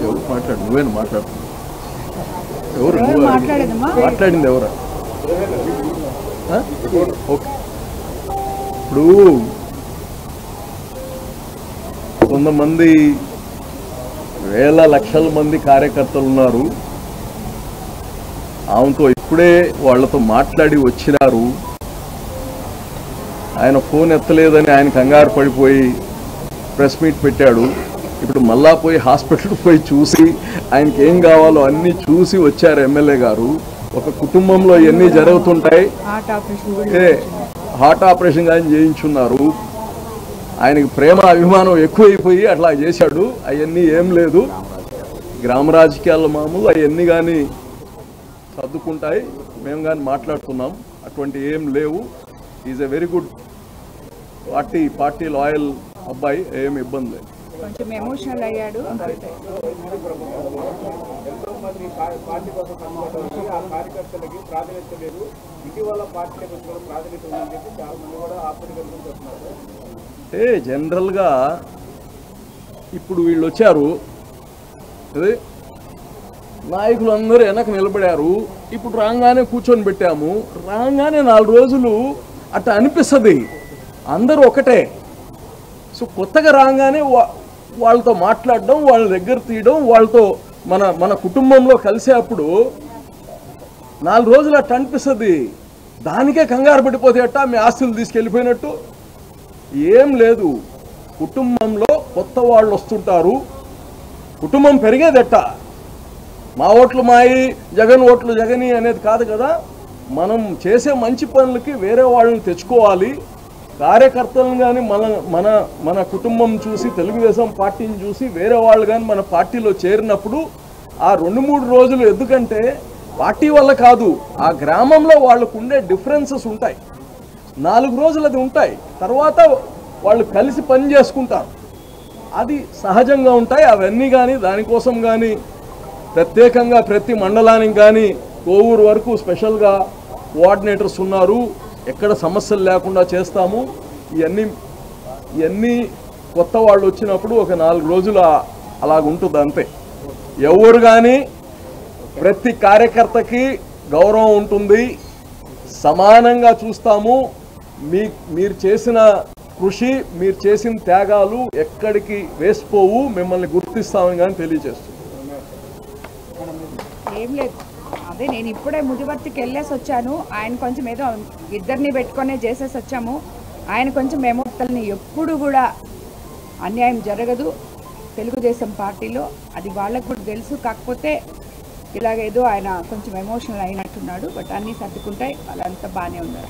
ఎవరు మాట్లాడు, నువ్వేనా మాట్లాడు, ఎవరు నువ్వు మాట్లాడింది ఎవరా? ఓకే, ఇప్పుడు కొంతమంది వేల లక్షల మంది కార్యకర్తలు ఉన్నారు, ఆమెతో ఇప్పుడే వాళ్ళతో మాట్లాడి వచ్చినారు. ఆయన ఫోన్ ఎత్తలేదని ఆయన కంగారు పడిపోయి ప్రెస్ మీట్ పెట్టాడు. ఇప్పుడు మళ్ళా పోయి హాస్పిటల్ పోయి చూసి ఆయనకి ఏం కావాలో అన్నీ చూసి వచ్చారు ఎమ్మెల్యే గారు. ఒక కుటుంబంలో ఎన్ని జరుగుతుంటాయి, హార్ట్ ఆపరేషన్ కానీ చేయించున్నారు. ఆయనకి ప్రేమ అభిమానం ఎక్కువైపోయి అట్లా చేశాడు. అవన్నీ ఏం లేదు, గ్రామ రాజకీయాల మామూలు, అవన్నీ కానీ సర్దుకుంటాయి. మేము కానీ మాట్లాడుతున్నాం, అటువంటి ఏం లేవు. Is a very good party loyal అబ్బాయి, ఏం ఇబ్బంది లేదు. కొంచెం ఎమోషనల్ అయ్యాడు. జనరల్గా ఇప్పుడు వీళ్ళు వచ్చారు, అదే నాయకులందరూ వెనక నిలబడారు. ఇప్పుడు రాగానే కూర్చొని పెట్టాము, రాగానే 4 రోజులు అట్లా అనిపిస్తుంది అందరూ ఒకటే. సో కొత్తగా రాగానే వాళ్ళతో మాట్లాడడం, వాళ్ళ దగ్గర తీయడం, వాళ్ళతో మన కుటుంబంలో కలిసేప్పుడు 4 రోజులు అట్లా అనిపిస్తుంది. దానికే కంగారు పడిపోతే అట్టా మీ ఆస్తులు తీసుకెళ్ళిపోయినట్టు ఏం లేదు. కుటుంబంలో కొత్త వాళ్ళు వస్తుంటారు, కుటుంబం పెరిగేదట్ట. మా ఓట్లు మాయి, జగన్ ఓట్లు జగని అనేది కాదు కదా. మనం చేసే మంచి పనులకి వేరే వాళ్ళని తెచ్చుకోవాలి. కార్యకర్తలను కానీ మన కుటుంబం చూసి, తెలుగుదేశం పార్టీని చూసి వేరే వాళ్ళు కానీ మన పార్టీలో చేరినప్పుడు ఆ 2-3 రోజులు, ఎందుకంటే పార్టీ వల్ల కాదు, ఆ గ్రామంలో వాళ్ళకు ఉండే డిఫరెన్సెస్ ఉంటాయి. 4 రోజులు అది ఉంటాయి, తర్వాత వాళ్ళు కలిసి పని చేసుకుంటారు, అది సహజంగా ఉంటాయి. అవన్నీ కానీ దానికోసం కానీ ప్రత్యేకంగా ప్రతి మండలానికి కానీ కోవూరు వరకు స్పెషల్గా కోఆర్డినేటర్స్ ఉన్నారు. ఎక్కడ సమస్యలు లేకుండా చేస్తాము. ఇవన్నీ కొత్త వాళ్ళు వచ్చినప్పుడు ఒక 4 రోజులు అలాగుంటుంది అంతే. ఎవరు కానీ ప్రతి కార్యకర్తకి గౌరవం ఉంటుంది, సమానంగా చూస్తాము. మీరు చేసిన కృషి, మీరు చేసిన త్యాగాలు ఎక్కడికి వేసిపోవు, మిమ్మల్ని గుర్తిస్తామని కానీ తెలియజేస్తుంది. ఏం లేదు, అదే నేను ఇప్పుడే ముదివర్తికి వెళ్ళేసి వచ్చాను. ఆయన కొంచెం ఏదో ఇద్దరిని పెట్టుకునే చేసేసి వచ్చాము. ఆయన కొంచెం ఎమోషనల్ని, ఎప్పుడు కూడా అన్యాయం జరగదు తెలుగుదేశం పార్టీలో, అది వాళ్ళకు కూడా తెలుసు. కాకపోతే ఇలాగేదో ఆయన కొంచెం ఎమోషనల్ అయినట్టున్నాడు. బట్ అన్నీ సర్దుకుంటాయి, వాళ్ళంతా బాగానే ఉన్నారు.